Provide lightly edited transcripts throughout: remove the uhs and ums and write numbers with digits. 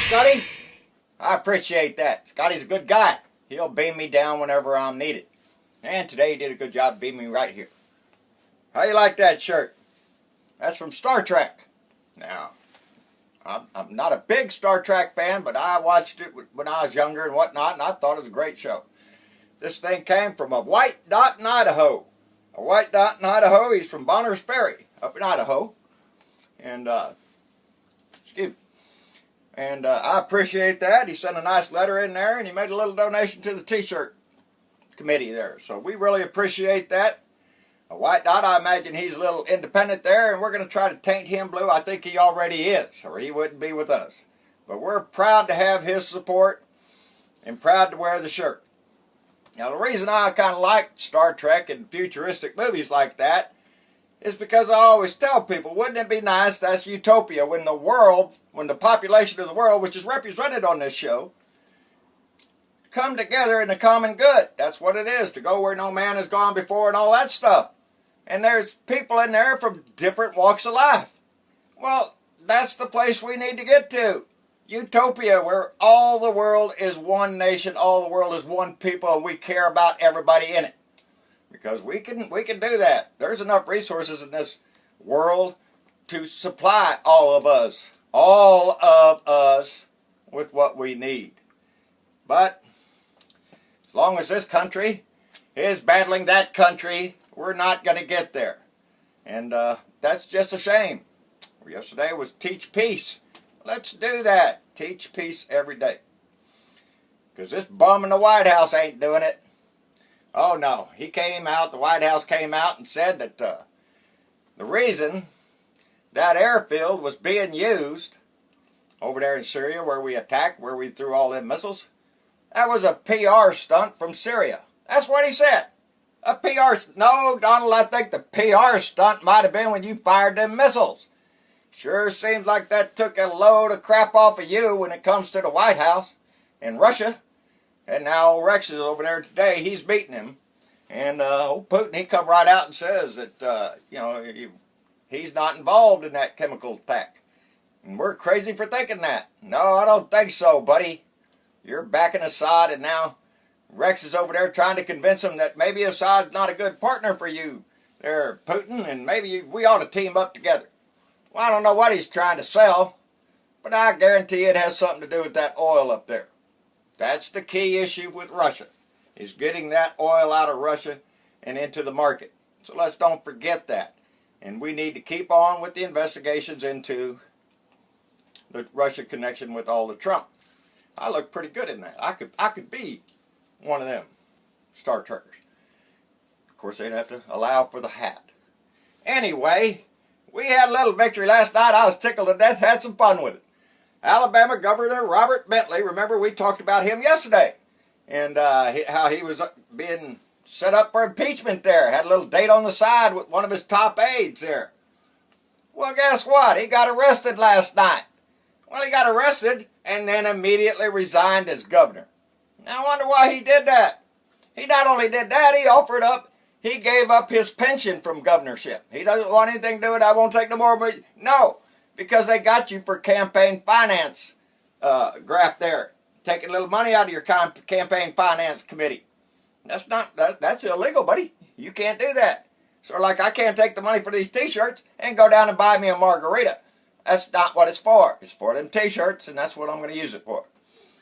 Scotty? I appreciate that. Scotty's a good guy. He'll beam me down whenever I'm needed. And today he did a good job beaming me right here. How you like that shirt? That's from Star Trek. Now, I'm not a big Star Trek fan, but I watched it when I was younger and whatnot, and I thought it was a great show. This thing came from a white dot in Idaho. A white dot in Idaho. He's from Bonner's Ferry up in Idaho. And, excuse me. And I appreciate that. He sent a nice letter in there, and he made a little donation to the T-shirt committee there. So we really appreciate that. A white dot, I imagine he's a little independent there, and we're going to try to taint him blue. I think he already is, or he wouldn't be with us. But we're proud to have his support and proud to wear the shirt. Now, the reason I kind of like Star Trek and futuristic movies like that is because I always tell people, wouldn't it be nice, that's utopia, when the world, when the population of the world, which is represented on this show, come together in the common good. That's what it is, to go where no man has gone before and all that stuff. And there's people in there from different walks of life. Well, that's the place we need to get to. Utopia, where all the world is one nation, all the world is one people, and we care about everybody in it. Because we can do that. There's enough resources in this world to supply all of us with what we need. But as long as this country is battling that country, we're not going to get there. And that's just a shame. Yesterday was Teach Peace. Let's do that. Teach peace every day. Because this bum in the White House ain't doing it. Oh no, he came out, the White House came out and said that the reason that airfield was being used over there in Syria where we attacked, where we threw all them missiles, that was a PR stunt from Syria. That's what he said. A PR, no, Donald, I think the PR stunt might have been when you fired them missiles. Sure seems like that took a load of crap off of you when it comes to the White House and Russia. And now Rex is over there today. He's beating him. And old Putin, he come right out and says that, he's not involved in that chemical attack. And we're crazy for thinking that. No, I don't think so, buddy. You're backing Assad, and now Rex is over there trying to convince him that maybe Assad's not a good partner for you there, Putin, and maybe we ought to team up together. Well, I don't know what he's trying to sell, but I guarantee it has something to do with that oil up there. That's the key issue with Russia, is getting that oil out of Russia and into the market. So let's don't forget that. And we need to keep on with the investigations into the Russia connection with all the Trump. I look pretty good in that. I could be one of them Star Trekkers. Of course, they'd have to allow for the hat. Anyway, we had a little victory last night. I was tickled to death, had some fun with it. Alabama Governor Robert Bentley, remember we talked about him yesterday, and how he was being set up for impeachment there. Had a little date on the side with one of his top aides there. Well, guess what? He got arrested last night. Well, he got arrested and then immediately resigned as governor. Now, I wonder why he did that. He not only did that, he gave up his pension from governorship. He doesn't want anything to do with it. I won't take no more. But no, because they got you for campaign finance graft there. Taking a little money out of your campaign finance committee. That's illegal, buddy. You can't do that. So like I can't take the money for these T-shirts and go down and buy me a margarita. That's not what it's for. It's for them T-shirts, and that's what I'm going to use it for.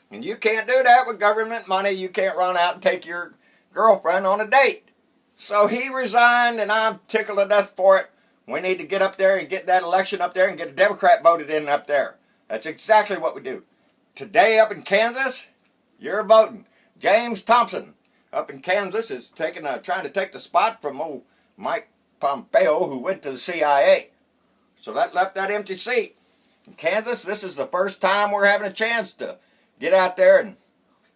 And you can't do that with government money. You can't run out and take your girlfriend on a date. So he resigned, and I'm tickled to death for it. We need to get up there and get that election up there and get a Democrat voted in up there. That's exactly what we do. Today up in Kansas, you're voting. James Thompson up in Kansas is trying to take the spot from old Mike Pompeo, who went to the CIA. So that left that empty seat. In Kansas, this is the first time we're having a chance to get out there and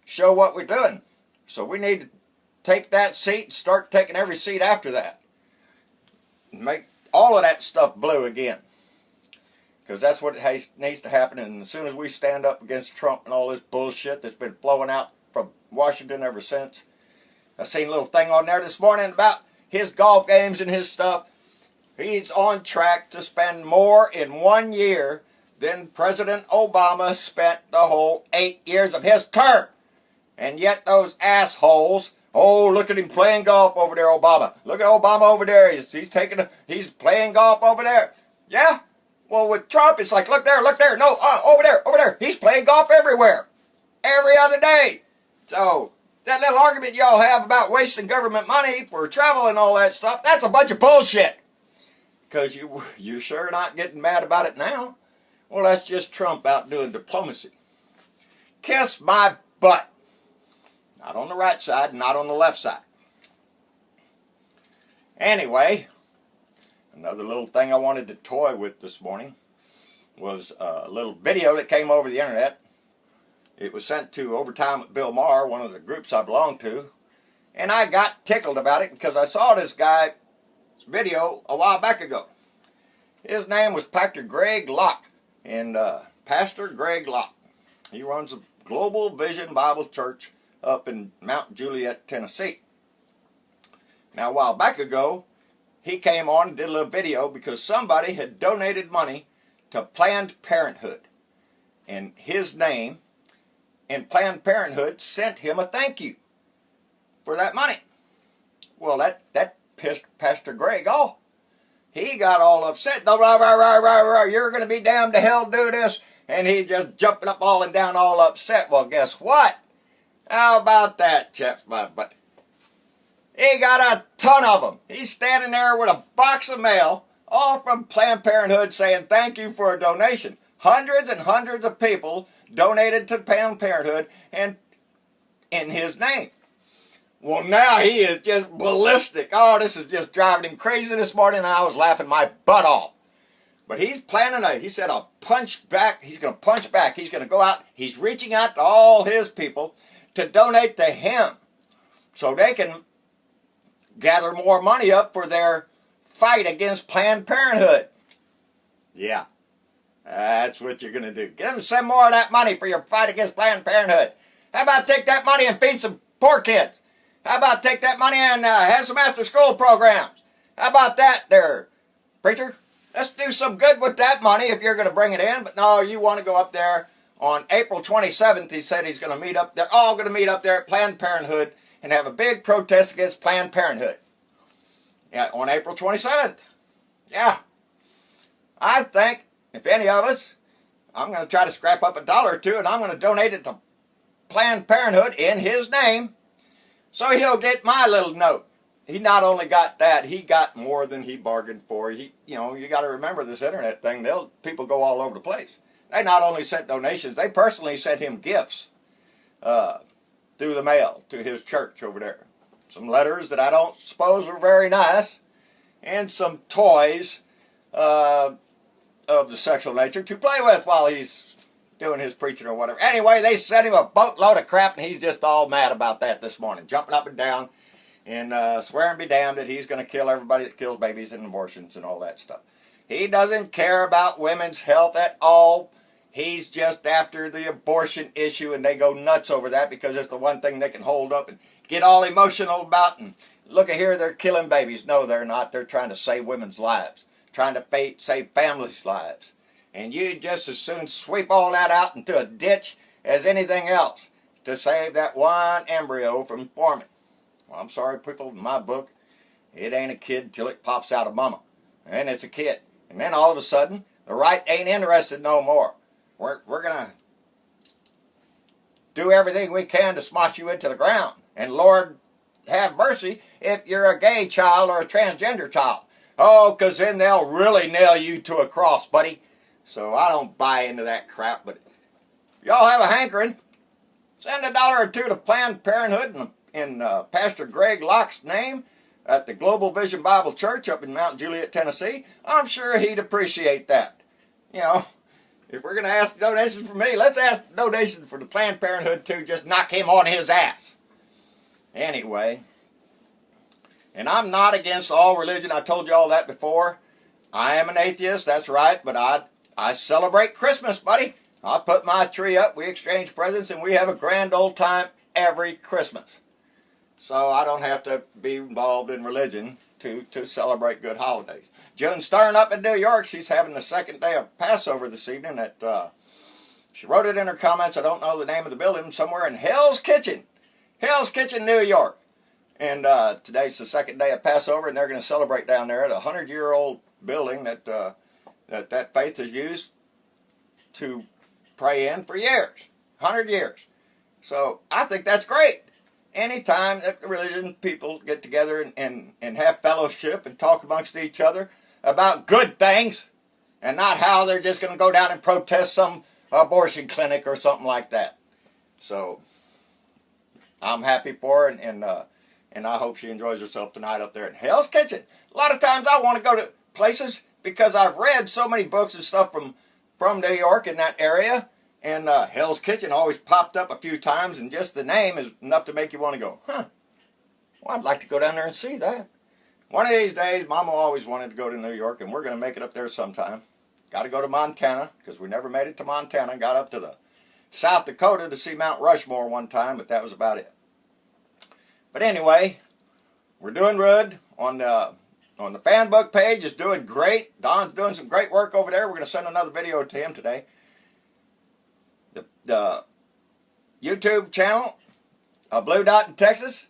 show what we're doing. So we need to take that seat and start taking every seat after that. Make all of that stuff blue again. Because that's what needs to happen. And as soon as we stand up against Trump and all this bullshit that's been flowing out from Washington ever since. I seen a little thing on there this morning about his golf games and his stuff. He's on track to spend more in 1 year than President Obama spent the whole 8 years of his term. And yet those assholes, oh, look at him playing golf over there, Obama. Look at Obama over there. He's playing golf over there. Yeah? Well, with Trump, it's like, look there. No, over there. He's playing golf everywhere. Every other day. So, that little argument y'all have about wasting government money for travel and all that stuff, that's a bunch of bullshit. Because you're sure not getting mad about it now. Well, that's just Trump out doing diplomacy. Kiss my butt. Not on the right side, not on the left side. Anyway, another little thing I wanted to toy with this morning was a little video that came over the internet. It was sent to Overtime with Bill Maher, one of the groups I belong to. And I got tickled about it because I saw this guy's video a while back ago. His name was Pastor Greg Locke. And Pastor Greg Locke, he runs a Global Vision Bible Church up in Mount Juliet, Tennessee. Now, a while back ago, he came on and did a little video because somebody had donated money to Planned Parenthood in his name, and Planned Parenthood sent him a thank you for that money. Well, that pissed Pastor Greg off. He got all upset. You're going to be damned to hell, do this. And he just jumping up all and down all upset. Well, guess what? How about that, chaps? But he got a ton of them. He's standing there with a box of mail, all from Planned Parenthood, saying thank you for a donation. Hundreds and hundreds of people donated to Planned Parenthood and in his name. Well, now he is just ballistic. Oh, this is just driving him crazy this morning, and I was laughing my butt off. But he's planning he said a punch back. He's going to punch back. He's going to go out. He's reaching out to all his people to donate to him so they can gather more money up for their fight against Planned Parenthood. Yeah, that's what you're going to do. Get them to send more of that money for your fight against Planned Parenthood. How about take that money and feed some poor kids? How about take that money and have some after-school programs? How about that there, preacher? Let's do some good with that money if you're going to bring it in. But no, you want to go up there on April 27th. He said he's going to meet up there. All going to meet up there at Planned Parenthood and have a big protest against Planned Parenthood. Yeah, on April 27th. Yeah. I think if any of us, I'm going to try to scrap up $1 or $2 and I'm going to donate it to Planned Parenthood in his name. So he'll get my little note. He not only got that, he got more than he bargained for. You got to remember this internet thing. People go all over the place. They not only sent donations, they personally sent him gifts through the mail to his church over there. Some letters that I don't suppose were very nice, and some toys of the sexual nature to play with while he's doing his preaching or whatever. Anyway, they sent him a boatload of crap, and he's just all mad about that this morning, jumping up and down and swearing be damned that he's going to kill everybody that kills babies and abortions and all that stuff. He doesn't care about women's health at all. He's just after the abortion issue, and they go nuts over that because it's the one thing they can hold up and get all emotional about. And look at here, they're killing babies. No, they're not. They're trying to save women's lives, trying to save families' lives. And you just as soon sweep all that out into a ditch as anything else to save that one embryo from forming. Well, I'm sorry, people, in my book, it ain't a kid till it pops out of mama. And it's a kid. And then all of a sudden, the right ain't interested no more. We're going to do everything we can to smash you into the ground. And Lord, have mercy if you're a gay child or a transgender child. Oh, because then they'll really nail you to a cross, buddy. So I don't buy into that crap. But if y'all have a hankering, send $1 or $2 to Planned Parenthood in Pastor Greg Locke's name at the Global Vision Bible Church up in Mount Juliet, Tennessee. I'm sure he'd appreciate that. If we're going to ask donations from me, let's ask donations for the Planned Parenthood too. Just knock him on his ass. Anyway, and I'm not against all religion. I told you all that before. I am an atheist, that's right, but I celebrate Christmas, buddy. I put my tree up, we exchange presents, and we have a grand old time every Christmas. So I don't have to be involved in religion to celebrate good holidays. June Stern up in New York, she's having the second day of Passover this evening. She wrote it in her comments. I don't know the name of the building. Somewhere in Hell's Kitchen, New York. And today's the second day of Passover, and they're going to celebrate down there at a 100-year-old building that faith has used to pray in for years, 100 years. So I think that's great. Anytime that the religion people get together and have fellowship and talk amongst each other about good things and not how they're just going to go down and protest some abortion clinic or something like that. So I'm happy for her, and I hope she enjoys herself tonight up there in Hell's Kitchen. A lot of times I want to go to places because I've read so many books and stuff from New York in that area, and Hell's Kitchen always popped up a few times, and just the name is enough to make you want to go, well, I'd like to go down there and see that. One of these days, Mama always wanted to go to New York, and we're going to make it up there sometime. Got to go to Montana, because we never made it to Montana. Got up to the South Dakota to see Mount Rushmore one time, but that was about it. But anyway, we're doing good on the fan book page. Is doing great. Don's doing some great work over there. We're going to send another video to him today. The YouTube channel, Blue Dot in Texas.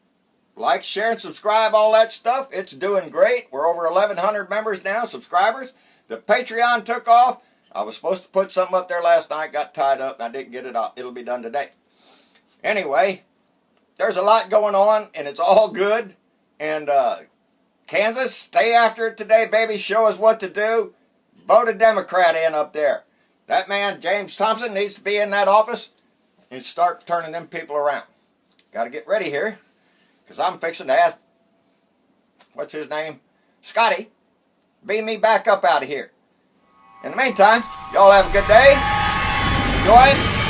Like, share, and subscribe, all that stuff. It's doing great. We're over 1,100 members now, subscribers. The Patreon took off. I was supposed to put something up there last night, got tied up, and I didn't get it out. It'll be done today. Anyway, there's a lot going on, and it's all good. And Kansas, stay after it today, baby. Show us what to do. Vote a Democrat in up there. That man, James Thompson, needs to be in that office and start turning them people around. Got to get ready here, because I'm fixing to ask, what's his name? Scotty, beam me back up out of here. In the meantime, y'all have a good day. Enjoy it.